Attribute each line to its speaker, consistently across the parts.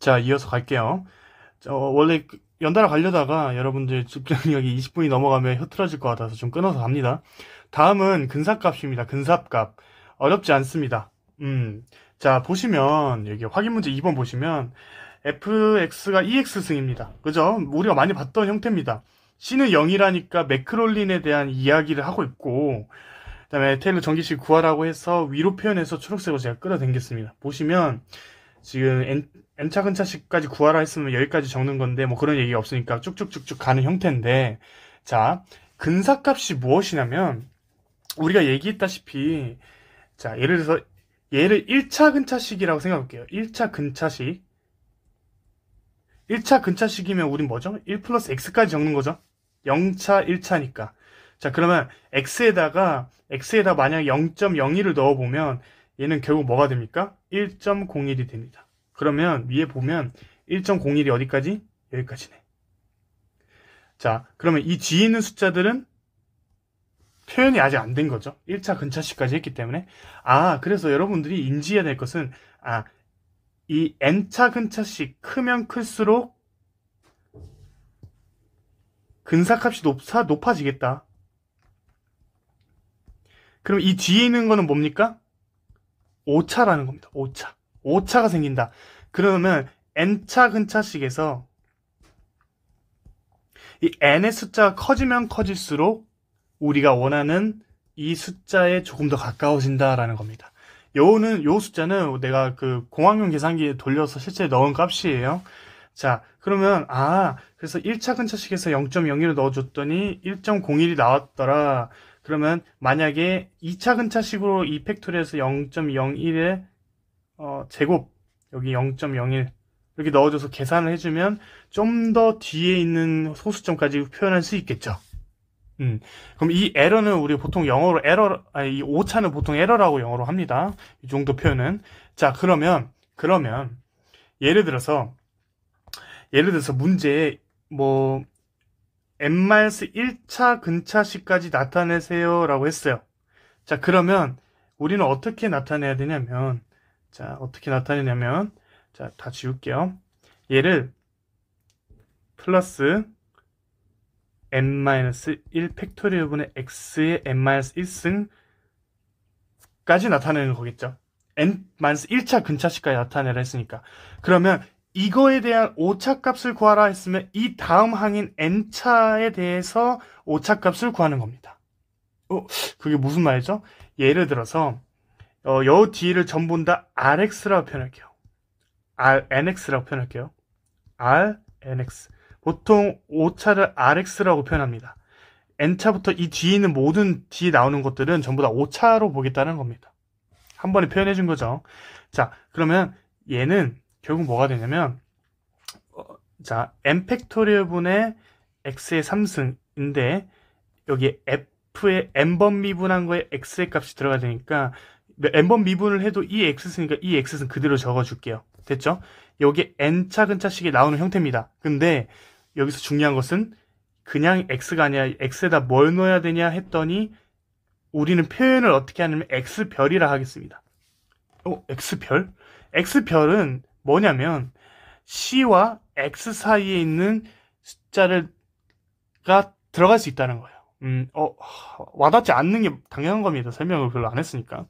Speaker 1: 자, 이어서 갈게요. 원래 연달아 가려다가 여러분들 집중력이 20분이 넘어가면 흐트러질 것 같아서 좀 끊어서 갑니다. 다음은 근사값입니다. 근사값. 어렵지 않습니다. 자, 보시면, 여기 확인 문제 2번 보시면, fx가 ex승입니다. 그죠? 우리가 많이 봤던 형태입니다. c는 0이라니까 매크롤린에 대한 이야기를 하고 있고, 그 다음에 테일러 전기식 구하라고 해서 위로 표현해서 초록색으로 제가 끌어당겼습니다. 보시면, 지금 n차 근차식까지 구하라 했으면 여기까지 적는 건데 뭐 그런 얘기가 없으니까 쭉쭉쭉쭉 가는 형태인데, 자, 근사값이 무엇이냐면 우리가 얘기했다시피, 자, 예를 들어서 얘를 1차 근차식이라고 생각할게요. 1차 근차식. 1차 근차식이면 우린 뭐죠? 1 플러스 x까지 적는 거죠. 0차 1차니까. 자, 그러면 x에다 만약 0.01을 넣어보면 얘는 결국 뭐가 됩니까? 1.01이 됩니다. 그러면 위에 보면 1.01이 어디까지? 여기까지네. 자, 그러면 이 뒤에 있는 숫자들은 표현이 아직 안 된 거죠. 1차 근차식까지 했기 때문에. 그래서 여러분들이 인지해야 될 것은, 이 n차 근차식 크면 클수록 근사값이 높아지겠다. 그럼 이 뒤에 있는 거는 뭡니까? 5차라는 겁니다. 5차. 5차가 생긴다. 그러면 n차 근차식에서 이 n의 숫자가 커지면 커질수록 우리가 원하는 이 숫자에 조금 더 가까워진다라는 겁니다. 요 숫자는 내가 그 공학용 계산기에 돌려서 실제 넣은 값이에요. 자, 그러면 그래서 1차 근차식에서 0.01을 넣어줬더니 1.01이 나왔더라. 그러면 만약에 2차 근차식으로 이 팩토리에서 0.01의 제곱, 여기 0.01 이렇게 넣어줘서 계산을 해주면 좀 더 뒤에 있는 소수점까지 표현할 수 있겠죠. 그럼 이 에러는 우리 보통 영어로 이 오차는 보통 에러라고 영어로 합니다. 이 정도 표현은. 자, 그러면 예를 들어서 문제에 뭐 n-1차 근차식까지 나타내세요 라고 했어요. 자, 그러면 우리는 어떻게 나타내야 되냐면, 자, 다 지울게요. 얘를 플러스 n-1 팩토리얼 분의 x의 n-1승까지 나타내는 거겠죠. n-1차 근차식까지 나타내라 했으니까. 그러면 이거에 대한 오차 값을 구하라 했으면 이 다음 항인 n차에 대해서 오차 값을 구하는 겁니다. 그게 무슨 말이죠? 예를 들어서 요 뒤를 전부 다 rx라고 표현할게요. rnx라고 표현할게요. rnx. 보통 오차를 rx라고 표현합니다. n차부터 이 뒤에 있는 모든 뒤에 나오는 것들은 전부 다 오차로 보겠다는 겁니다. 한 번에 표현해 준 거죠. 자, 그러면 얘는 결국 뭐가 되냐면, 자, n 팩토리얼 분의 x의 3승인데 여기 f의 n번 미분한 거에 x의 값이 들어가야 되니까 n번 미분을 해도 이 x승이니까 이 x승 그대로 적어줄게요. 됐죠? 여기 n차 근차식이 나오는 형태입니다. 근데 여기서 중요한 것은 그냥 x가 아니라 x에다 뭘 넣어야 되냐 했더니 우리는 표현을 어떻게 하냐면 x별이라 하겠습니다. x별? x별은 뭐냐면 c와 x 사이에 있는 숫자가 들어갈 수 있다는 거예요. 와닿지 않는 게 당연한 겁니다. 설명을 별로 안 했으니까.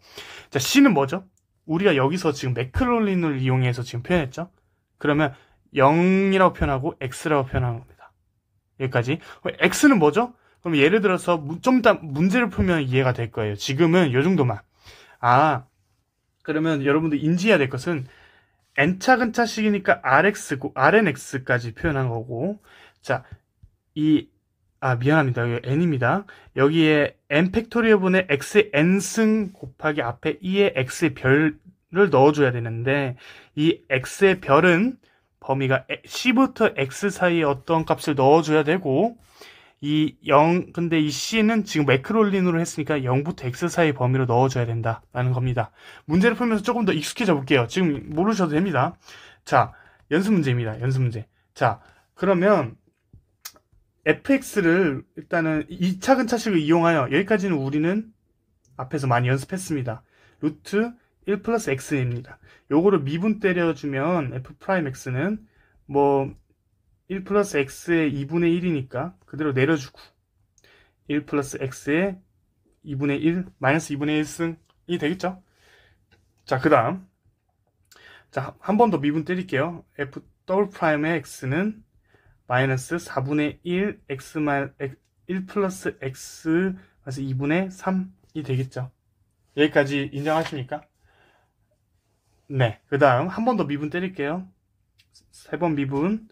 Speaker 1: 자, c는 뭐죠? 우리가 여기서 지금 매크롤린을 이용해서 지금 표현했죠? 그러면 0이라고 표현하고 x라고 표현하는 겁니다. 여기까지. x는 뭐죠? 그럼 예를 들어서 좀 이따 문제를 풀면 이해가 될 거예요. 지금은 요 정도만. 그러면 여러분들 인지해야 될 것은 n차 근차식이니까 rnx까지 표현한 거고, 자, 미안합니다. 여기 n입니다. 여기에 n 팩토리얼 분의 x의 n승 곱하기 앞에 2의 x의 별을 넣어줘야 되는데, 이 x의 별은 범위가 c부터 x 사이에 어떤 값을 넣어줘야 되고, 근데 이 c는 지금 매크롤린으로 했으니까 0부터 x 사이 범위로 넣어줘야 된다라는 겁니다. 문제를 풀면서 조금 더 익숙해져 볼게요. 지금 모르셔도 됩니다. 자, 연습 문제입니다. 연습 문제. 자, 그러면 fx를 일단은 2차 근차식을 이용하여 여기까지는 우리는 앞에서 많이 연습했습니다. 루트 1 플러스 x입니다. 요거를 미분 때려주면 f 프라임 x는 뭐 1 플러스 x의 2분의 1이니까 그대로 내려주고 1 플러스 x의 2분의 1 마이너스 2분의 1승이 되겠죠. 자, 그 다음 자, 한 번 더 미분 때릴게요. f 더블 프라임의 x는 마이너스 4분의 1 x 1 플러스 x 마이너스 2분의 3이 되겠죠. 여기까지 인정하십니까? 네. 그 다음 한 번 더 미분 때릴게요. 3번 미분.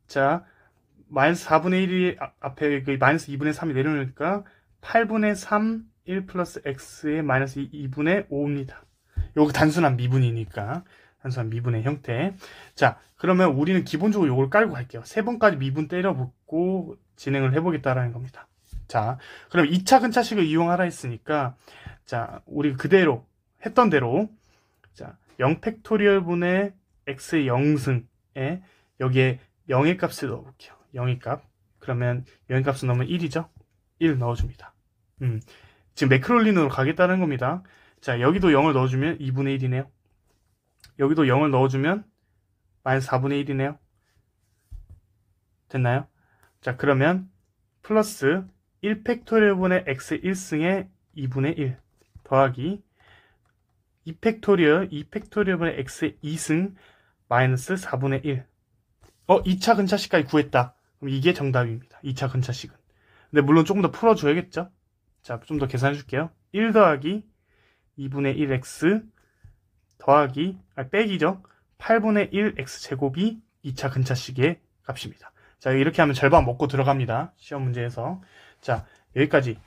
Speaker 1: 자, 마이너스 4분의 1이 앞에 그 마이너스 2분의 3이 내려오니까 8분의 3 1 플러스 x의 마이너스 2분의 5입니다. 요거 단순한 미분이니까 단순한 미분의 형태. 자, 그러면 우리는 기본적으로 요걸 깔고 갈게요. 3번까지 미분 때려붓고 진행을 해보겠다라는 겁니다. 자, 그럼 2차 근차식을 이용하라 했으니까 자, 우리 그대로 했던 대로 자, 0팩토리얼 분의 x의 0승에 여기에 0의 값을 넣어볼게요. 0의 값. 그러면 0의 값을 넣으면 1이죠? 1 넣어줍니다. 지금 매크롤린으로 가겠다는 겁니다. 자, 여기도 0을 넣어주면 2분의 1이네요. 여기도 0을 넣어주면 마이너스 4분의 1이네요. 됐나요? 자, 그러면 플러스 1팩토리얼 분의 x 1승에 2분의 1 더하기 2팩토리얼 분의 x 2승 마이너스 4분의 1. 2차 근차식까지 구했다. 그럼 이게 정답입니다. 2차 근차식은. 근데 물론 조금 더 풀어줘야겠죠? 자, 좀 더 계산해 줄게요. 1 더하기 2분의 1x 더하기, 빼기죠. 8분의 1x 제곱이 2차 근차식의 값입니다. 자, 이렇게 하면 절반 먹고 들어갑니다. 시험 문제에서. 자, 여기까지.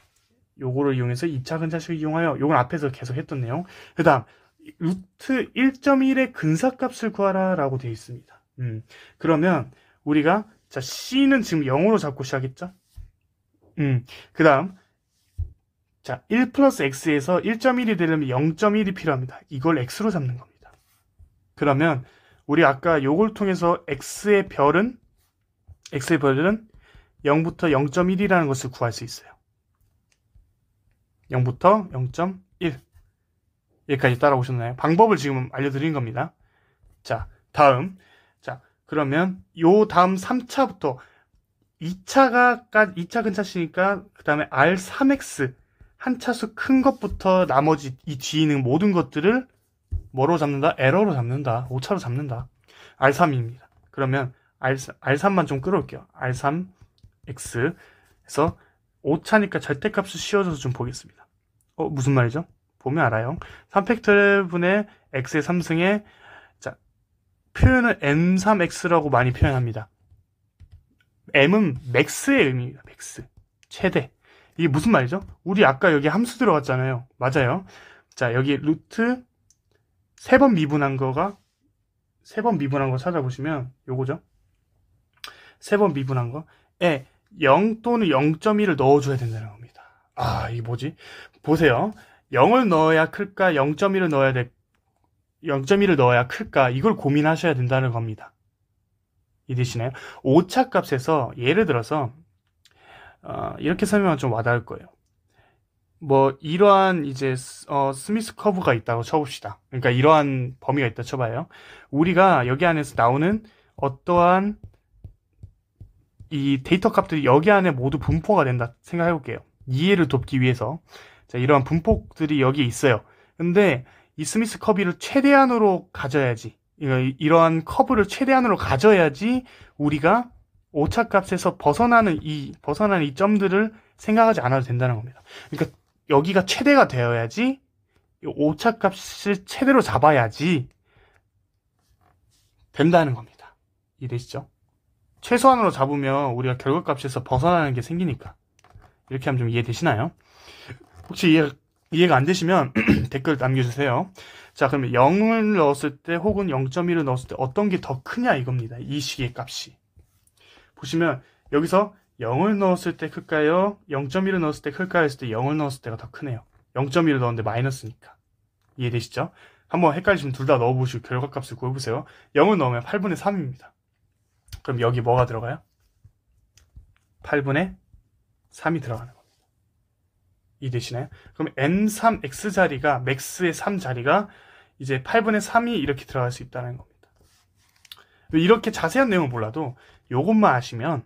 Speaker 1: 요거를 이용해서 2차 근차식을 이용하여, 요건 앞에서 계속 했던 내용. 그 다음, 루트 1.1의 근사값을 구하라 라고 되어 있습니다. 그러면 우리가, 자, C는 지금 0으로 잡고 시작했죠? 그 다음, 자, 1 플러스 x에서 1.1이 되려면 0.1이 필요합니다. 이걸 x로 잡는 겁니다. 그러면 우리 아까 요걸 통해서 x의 별은 0부터 0.1이라는 것을 구할 수 있어요. 0부터 0.1 여기까지 따라오셨나요? 방법을 지금 알려드린 겁니다. 자, 다음. 자, 그러면 요 다음 3차부터 2차 근차식이니까 그 다음에 R3X 한 차수 큰 것부터 나머지 이 뒤에 있는 모든 것들을 뭐로 잡는다? 에러로 잡는다. 5차로 잡는다. R3입니다. 그러면 R3만 좀 끌어올게요. R3X 해서 5차니까 절대값을 씌워줘서 좀 보겠습니다. 무슨 말이죠? 보면 알아요. 3팩토리얼 분의 x의 3승에 자, 표현을 m3x라고 많이 표현합니다. m은 max의 의미입니다. max. 최대. 이게 무슨 말이죠? 우리 아까 여기 함수 들어갔잖아요. 맞아요. 자, 여기 루트 3번 미분한 거 찾아보시면 요거죠. 3번 미분한 거에 0 또는 0.1을 넣어줘야 된다는 겁니다. 이게 뭐지? 보세요. 0을 넣어야 클까? 0.1을 넣어야 클까? 이걸 고민하셔야 된다는 겁니다. 이해되시나요? 오차 값에서 예를 들어서 이렇게 설명하면 좀 와닿을 거예요. 뭐 이러한 이제 스미스 커브가 있다고 쳐봅시다. 그러니까 이러한 범위가 있다 쳐봐요. 우리가 여기 안에서 나오는 어떠한 이 데이터 값들이 여기 안에 모두 분포가 된다 생각해 볼게요. 이해를 돕기 위해서. 자, 이러한 분포들이 여기 있어요. 근데 이 스미스 커브를 최대한으로 가져야지. 이러한 커브를 최대한으로 가져야지 우리가 오차 값에서 벗어나는 이 점들을 생각하지 않아도 된다는 겁니다. 그러니까 여기가 최대가 되어야지 오차 값을 최대로 잡아야지 된다는 겁니다. 이해되시죠? 최소한으로 잡으면 우리가 결과값에서 벗어나는 게 생기니까. 이렇게 하면 좀 이해되시나요? 혹시 이해가 안 되시면 댓글 남겨주세요. 자, 그러면 0을 넣었을 때 혹은 0.1을 넣었을 때 어떤 게 더 크냐 이겁니다. 이 식의 값이. 보시면 여기서 0을 넣었을 때 클까요? 0.1을 넣었을 때 클까요? 했을 때 0을 넣었을 때가 더 크네요. 0.1을 넣었는데 마이너스니까. 이해되시죠? 한번 헷갈리시면 둘 다 넣어보시고 결과값을 구해보세요. 0을 넣으면 8분의 3입니다. 그럼 여기 뭐가 들어가요? 8분의 3이 들어가는 겁니다. 이해되시나요? 그럼 n3x 자리가, max의 3 자리가 이제 8분의 3이 이렇게 들어갈 수 있다는 겁니다. 이렇게 자세한 내용을 몰라도 요것만 아시면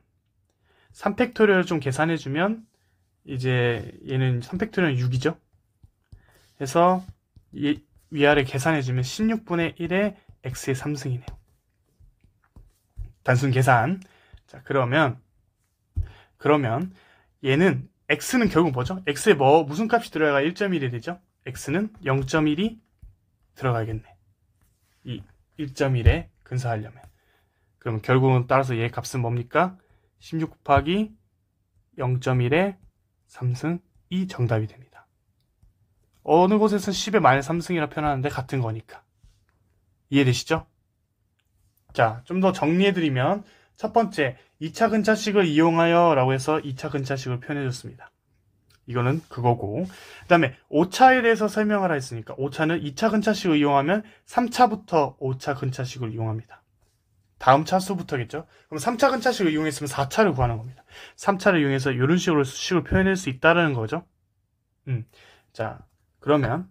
Speaker 1: 3팩토리얼을 좀 계산해주면 이제 얘는 3팩토리얼은 6이죠. 그래서 위아래 계산해주면 16분의 1의 x의 3승이네요. 단순 계산. 자, 그러면 얘는 x는 결국 뭐죠? x에 무슨 값이 들어가야 1.1이 되죠? x는 0.1이 들어가야겠네. 이 1.1에 근사하려면. 그러면 결국은 따라서 얘 값은 뭡니까? 16 곱하기 0.1의 3승이 정답이 됩니다. 어느 곳에서 10의 마이너스 3승이라 표현하는데 같은 거니까. 이해되시죠? 자, 좀 더 정리해드리면 첫 번째, 2차 근차식을 이용하여 라고 해서 2차 근차식을 표현해줬습니다. 이거는 그거고, 그 다음에 5차에 대해서 설명하라 했으니까 5차는 2차 근차식을 이용하면 3차부터 5차 근차식을 이용합니다. 다음 차수부터겠죠? 그럼 3차 근차식을 이용했으면 4차를 구하는 겁니다. 3차를 이용해서 이런 식으로 수식을 표현할 수 있다는 거죠. 자, 그러면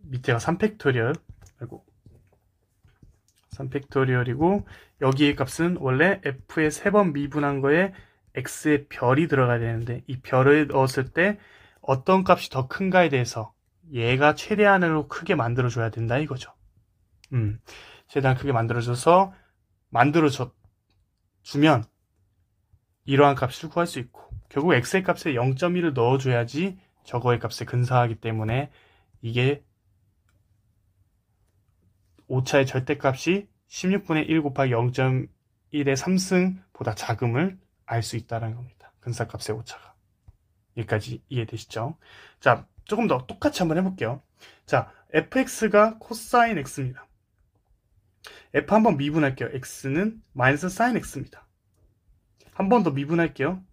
Speaker 1: 밑에가 3팩토리얼, 아이고, 3팩토리얼이고 여기의 값은 원래 f의 3번 미분한 거에 x의 별이 들어가야 되는데 이 별을 넣었을 때 어떤 값이 더 큰가에 대해서 얘가 최대한으로 크게 만들어줘야 된다 이거죠. 최대한 크게 만들어줘서 주면 이러한 값을 구할 수 있고 결국 x의 값에 0.1을 넣어줘야지 저거의 값에 근사하기 때문에 이게 5차의 절대값이 16분의 1 곱하기 0.1의 3승보다 작음을 알 수 있다는 겁니다. 근사값의 오차가. 여기까지 이해되시죠? 자, 조금 더 똑같이 한번 해볼게요. 자, fx가 코사인 x입니다. f 한번 미분할게요. x는 마이너스 사인 x입니다. 한 번 더 미분할게요.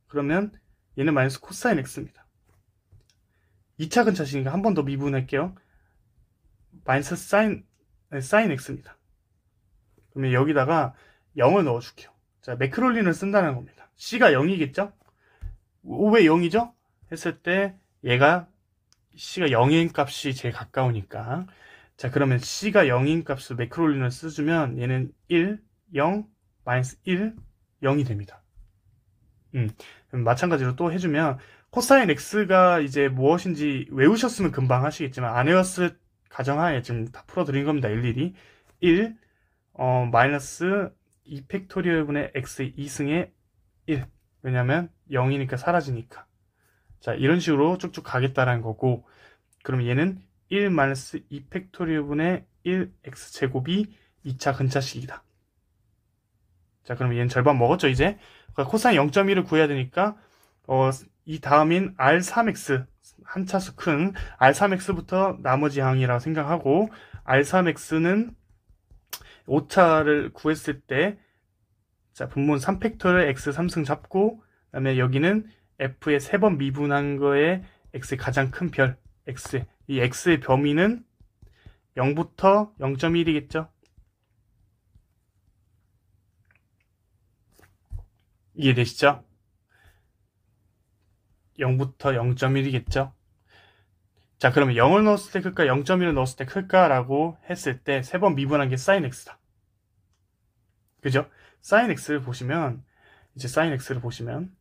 Speaker 1: 그러면 얘는 마이너스 코사인 x입니다. 2차 근차식이니까 한 번 더 미분할게요. 마이너스 사인 x입니다. 그러면 여기다가 0을 넣어줄게요. 자, 매크롤린을 쓴다는 겁니다. c가 0이겠죠? 왜 0이죠? 했을 때 얘가 c가 0인 값이 제일 가까우니까 자, 그러면 c가 0인 값을 매크롤린을 써주면 얘는 1, 0, 마이너스 1, 0이 됩니다. 마찬가지로 또 해주면 코사인 x가 이제 무엇인지 외우셨으면 금방 하시겠지만 안 외웠을 가정하에 지금 다 풀어드린 겁니다. 일일이 1, 마이너스 2팩토리얼분의 x의 2승의 1 왜냐면 0이니까 사라지니까 자 이런 식으로 쭉쭉 가겠다라는 거고 그럼 얘는 1 마이너스 2팩토리얼분의 1 x제곱이 2차 근차식이다. 자 그럼 얘는 절반 먹었죠 이제 그러니까 코사인 0.1을 구해야 되니까 이 다음인 R3x 한 차수 큰 R3x부터 나머지 항이라고 생각하고 R3x는 5차를 구했을 때 자 분모는 3팩토리얼 x 3승 잡고 그 다음에 여기는 f의 3번 미분한 거에 x의 가장 큰 별 x 이 x의 범위는 0부터 0.1이겠죠 이해되시죠? 0부터 0.1이겠죠? 자, 그러면 0을 넣었을 때 클까, 0.1을 넣었을 때 클까라고 했을 때 3번 미분한 게 sin x다. 그죠? sin x를 보시면, 이제 sin x를 보시면,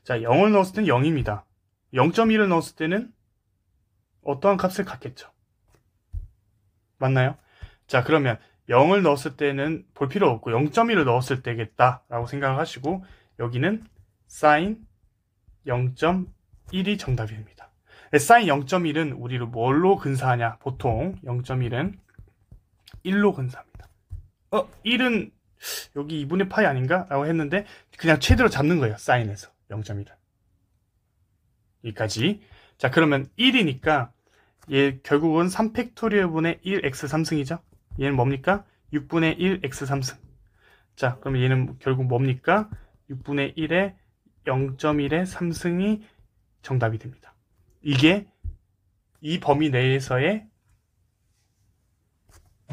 Speaker 1: 자, 0을 넣었을 때는 0입니다. 0.1을 넣었을 때는 어떠한 값을 갖겠죠? 맞나요? 자, 그러면 0을 넣었을 때는 볼 필요 없고 0.1을 넣었을 때겠다라고 생각을 하시고 여기는 sin 0.1이 정답이 됩니다. sin 0.1은 우리를 뭘로 근사하냐? 보통 0.1은 1로 근사합니다. 1은 여기 2분의 파이 아닌가? 라고 했는데 그냥 최대로 잡는 거예요. sin에서 0.1은. 여기까지. 자 그러면 1이니까 얘 결국은 3팩토리얼분의 1x 3승이죠. 얘는 뭡니까? 6분의 1 x 3승. 자 그럼 얘는 결국 뭡니까? 6분의 1에 0.1의 3승이 정답이 됩니다. 이게 이 범위 내에서의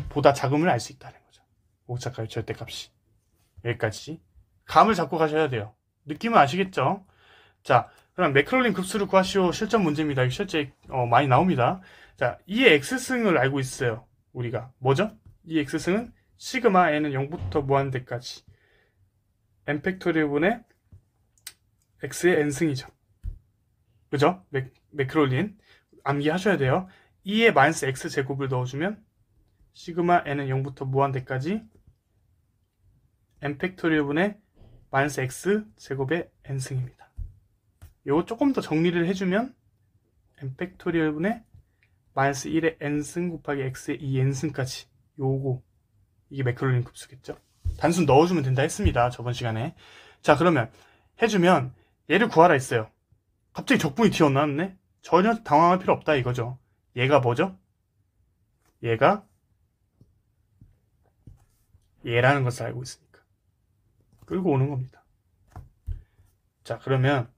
Speaker 1: 보다 작음을 알 수 있다는 거죠. 오차값의 절대값이. 여기까지. 감을 잡고 가셔야 돼요. 느낌은 아시겠죠? 자, 그럼 매크롤린 급수를 구하시오. 실전 문제입니다. 이거 실제 많이 나옵니다. 자, 이의 x승을 알고 있어요. 우리가 뭐죠? 이 x승은 시그마 n은 0부터 무한대까지 n 팩토리얼 분의 x의 n승이죠. 그죠? 매크롤린 암기하셔야 돼요. 2의 마이너스 x 제곱을 넣어주면 시그마 n은 0부터 무한대까지 n 팩토리얼 분의 마이너스 x 제곱의 n승입니다. 요거 조금 더 정리를 해주면 n 팩토리얼 분의 마이너스 1의 n승 곱하기 x의 2n승까지 요거 이게 매크롤린 급수겠죠. 단순 넣어주면 된다 했습니다. 저번 시간에. 자, 그러면 해주면 얘를 구하라 했어요. 갑자기 적분이 튀어나왔네. 전혀 당황할 필요 없다 이거죠. 얘가 뭐죠? 얘가 얘라는 것을 알고 있으니까 끌고 오는 겁니다. 자, 그러면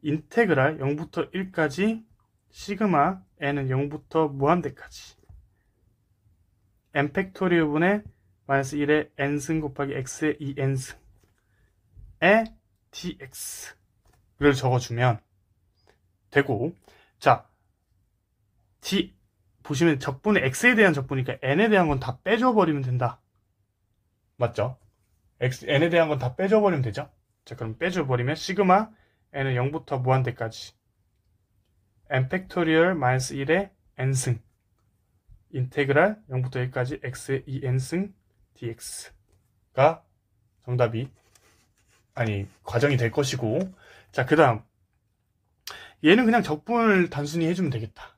Speaker 1: 인테그랄 0부터 1까지 시그마 n은 0부터 무한대까지 n 팩토리얼 분의 마이너스 1의 n승 곱하기 x의 2n승의 dx를 적어주면 되고, 자, 보시면 적분이 x에 대한 적분이니까 n에 대한 건 다 빼줘버리면 된다. 맞죠? n에 대한 건 다 빼줘버리면 되죠? 자, 그럼 빼줘버리면 시그마 n은 0부터 무한대까지 n 팩토리얼 마이너스 1의 n승 인테그랄 0부터 1까지 x의 2n승 dx가 정답이 과정이 될 것이고, 자, 그 다음 얘는 그냥 적분을 단순히 해주면 되겠다.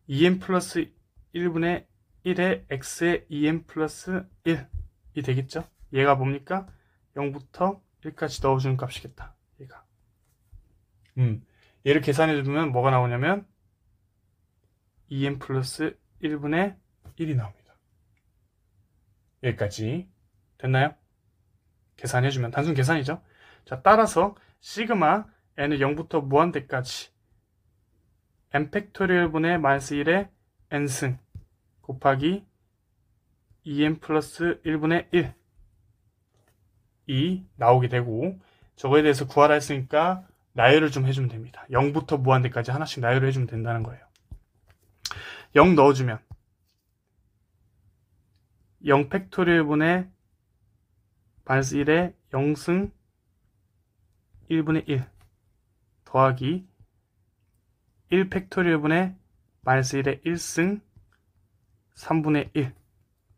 Speaker 1: 2n 플러스 1분의 1의 x의 2n 플러스 1이 되겠죠? 얘가 뭡니까? 0부터 1까지 넣어주는 값이겠다. 얘가. 얘를 계산해주면 뭐가 나오냐면 2n 플러스 1분의 1이 나옵니다. 여기까지 됐나요? 계산해주면 단순 계산이죠. 자, 따라서 시그마 n은 0부터 무한대까지 n 팩토리얼 분의 마이너스 1의 n승 곱하기 2n 플러스 1분의 1이 나오게 되고, 저거에 대해서 구하라 했으니까 나열을 좀 해주면 됩니다. 0부터 무한대까지 하나씩 나열을 해주면 된다는 거예요. 0 넣어주면 0 팩토리얼 분의 마이너스 1의 0승 1분의 1 더하기 1 팩토리얼 분의 마이너스 1의 1승 3분의 1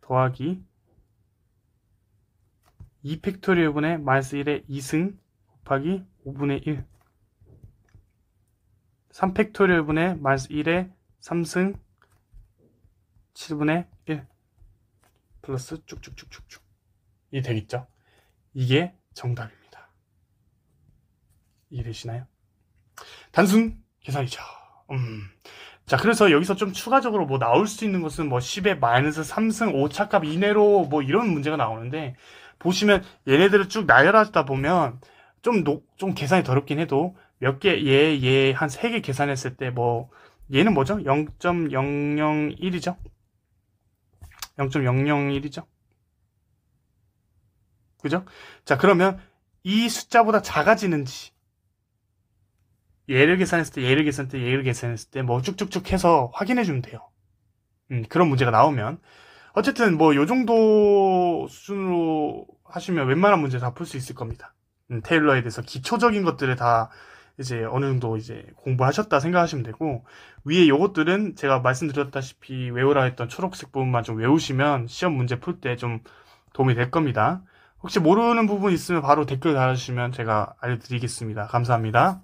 Speaker 1: 더하기 2 팩토리얼 분의 마이너스 1의 2승 곱하기 5분의 1 3 팩토리얼 분의 마이너스 1의 3승 7분의 1 플러스 쭉쭉쭉쭉쭉 이 되겠죠? 이게 정답입니다. 이해되시나요? 단순 계산이죠. 자, 그래서 여기서 좀 추가적으로 뭐 나올 수 있는 것은 뭐 10의 마이너스 3승 오차값 이내로 뭐 이런 문제가 나오는데, 보시면 얘네들을 쭉 나열하다 보면 좀 계산이 더럽긴 해도 몇 개, 얘 한 3개 계산했을 때 뭐 얘는 뭐죠? 0.001이죠? 0.001이죠? 그죠? 자, 그러면 이 숫자보다 작아지는지 얘를 계산했을 때, 얘를 계산했을 때, 얘를 계산했을 때 뭐 쭉쭉쭉 해서 확인해 주면 돼요. 그런 문제가 나오면. 어쨌든 뭐 요 정도 수준으로 하시면 웬만한 문제 다 풀 수 있을 겁니다. 테일러에 대해서 기초적인 것들을 다 이제 어느 정도 이제 공부하셨다 생각하시면 되고, 위에 요것들은 제가 말씀드렸다시피 외우라 했던 초록색 부분만 좀 외우시면 시험 문제 풀 때 좀 도움이 될 겁니다. 혹시 모르는 부분 있으면 바로 댓글 달아주시면 제가 알려드리겠습니다. 감사합니다.